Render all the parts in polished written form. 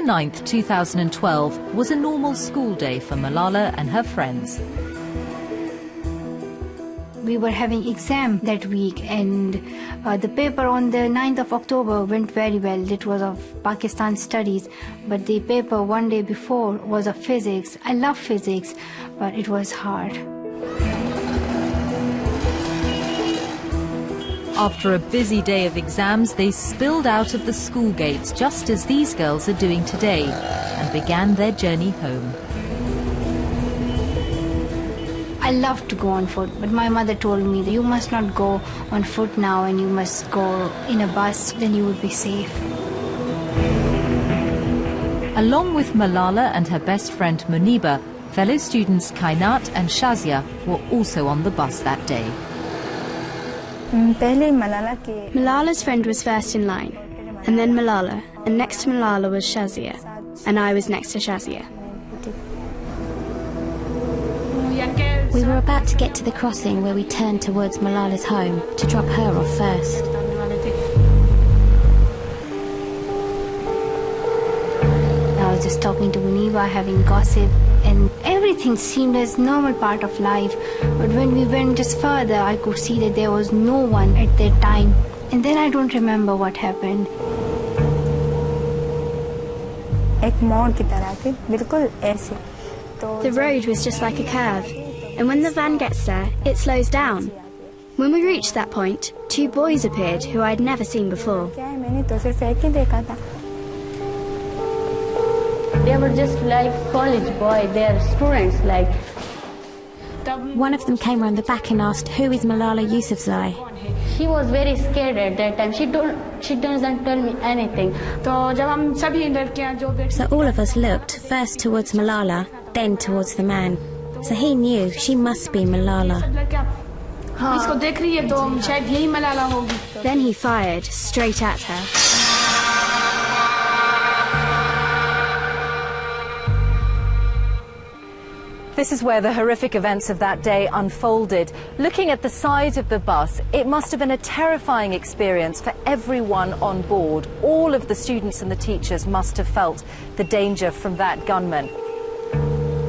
9th, 2012 was a normal school day for Malala and her friends. We were having exam that week, and the paper on the 9th of October went very well. It was of Pakistan studies, but the paper one day before was of physics. I love physics, but it was hard. After a busy day of exams, they spilled out of the school gates just as these girls are doing today and began their journey home. I love to go on foot, but my mother told me that you must not go on foot now and you must go in a bus, then you would be safe. Along with Malala and her best friend Muniba, fellow students Kainat and Shazia were also on the bus that day. Malala's friend was first in line, and then Malala, and next to Malala was Shazia, and I was next to Shazia. We were about to get to the crossing where we turned towards Malala's home to drop her off first. I was just talking to Muniba, having gossip, and everything seemed as normal part of life. But when we went just further, I could see that there was no one at that time. And then I don't remember what happened. The road was just like a curve, and when the van gets there, it slows down. When we reached that point, two boys appeared who I'd never seen before. They were just like college boys, they're students like. One of them came around the back and asked, "Who is Malala Yousafzai?" She was very scared at that time. She doesn't tell me anything. So all of us looked first towards Malala, then towards the man. So he knew she must be Malala. Then he fired straight at her. This is where the horrific events of that day unfolded. Looking at the side of the bus, it must have been a terrifying experience for everyone on board. All of the students and the teachers must have felt the danger from that gunman.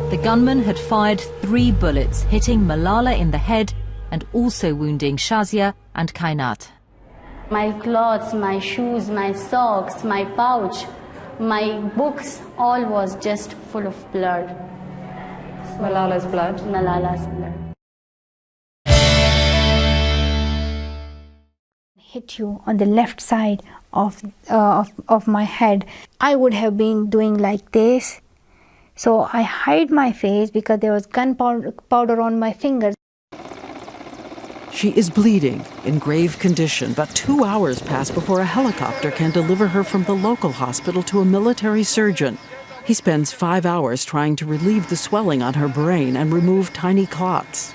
The gunman had fired 3 bullets, hitting Malala in the head and also wounding Shazia and Kainat. My clothes, my shoes, my socks, my pouch, my books, all was just full of blood. Malala's blood? Malala's blood. Hit you on the left side of my head. I would have been doing like this. So I hide my face because there was gunpowder on my fingers. She is bleeding, in grave condition, but 2 hours pass before a helicopter can deliver her from the local hospital to a military surgeon. He spends 5 hours trying to relieve the swelling on her brain and remove tiny clots.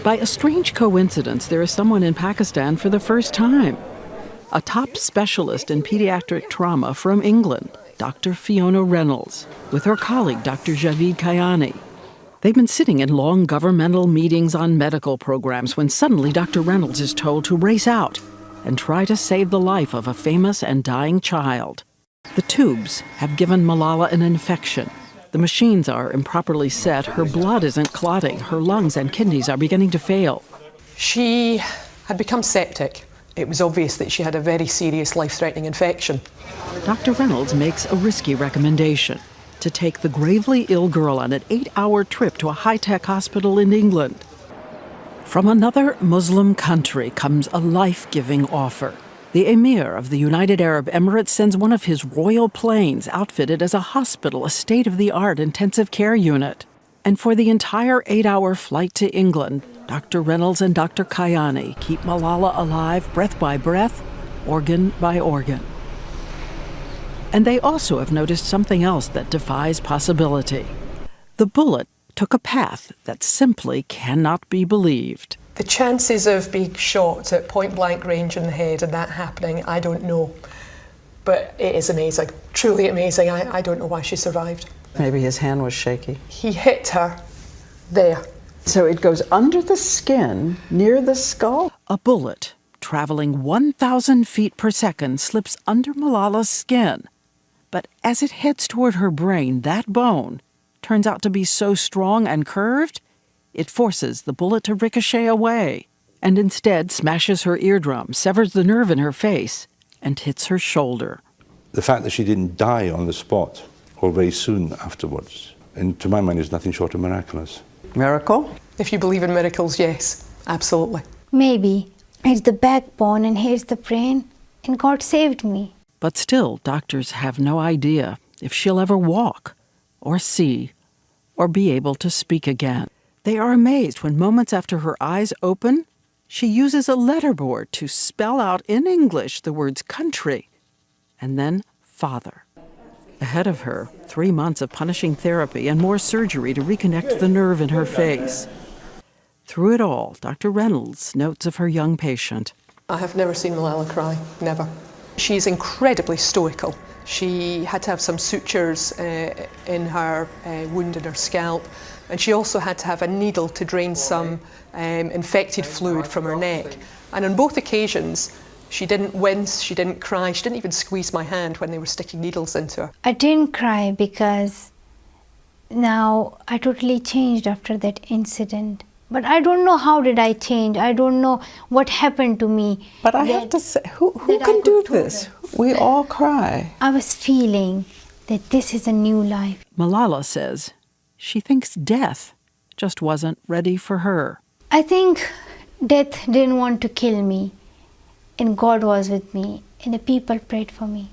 By a strange coincidence, there is someone in Pakistan for the first time. A top specialist in pediatric trauma from England, Dr. Fiona Reynolds, with her colleague, Dr. Javid Kayani. They've been sitting in long governmental meetings on medical programs when suddenly Dr. Reynolds is told to race out and try to save the life of a famous and dying child. The tubes have given Malala an infection. The machines are improperly set. Her blood isn't clotting. Her lungs and kidneys are beginning to fail. She had become septic. It was obvious that she had a very serious life-threatening infection. Dr. Reynolds makes a risky recommendation: to take the gravely ill girl on an 8-hour trip to a high-tech hospital in England. From another Muslim country comes a life-giving offer. The Emir of the United Arab Emirates sends one of his royal planes outfitted as a hospital, a state-of-the-art intensive care unit. And for the entire 8-hour flight to England, Dr. Reynolds and Dr. Kayani keep Malala alive breath by breath, organ by organ. And they also have noticed something else that defies possibility. The bullet took a path that simply cannot be believed. The chances of being shot at point-blank range in the head and that happening, I don't know. But it is amazing, truly amazing. I don't know why she survived. Maybe his hand was shaky. He hit her there. So it goes under the skin, near the skull? A bullet, traveling 1,000 feet per second, slips under Malala's skin. But as it heads toward her brain, that bone turns out to be so strong and curved, it forces the bullet to ricochet away, and instead smashes her eardrum, severs the nerve in her face, and hits her shoulder. The fact that she didn't die on the spot or very soon afterwards, and to my mind, is nothing short of miraculous. Miracle? If you believe in miracles, yes, absolutely. Maybe it's the backbone and here's the brain, and God saved me. But still, doctors have no idea if she'll ever walk, or see, or be able to speak again. They are amazed when moments after her eyes open, she uses a letterboard to spell out in English the words country, and then father. Ahead of her, 3 months of punishing therapy and more surgery to reconnect the nerve in her face. Through it all, Dr. Reynolds notes of her young patient. I have never seen Malala cry, never. She's incredibly stoical. She had to have some sutures in her wound in her scalp, and she also had to have a needle to drain some infected fluid from her neck. And on both occasions, she didn't wince, she didn't cry, she didn't even squeeze my hand when they were sticking needles into her. I didn't cry because now I totally changed after that incident. But I don't know how did I change. I don't know what happened to me. But I have to say, who can do this? We all cry. I was feeling that this is a new life. Malala says she thinks death just wasn't ready for her. I think death didn't want to kill me, and God was with me, and the people prayed for me.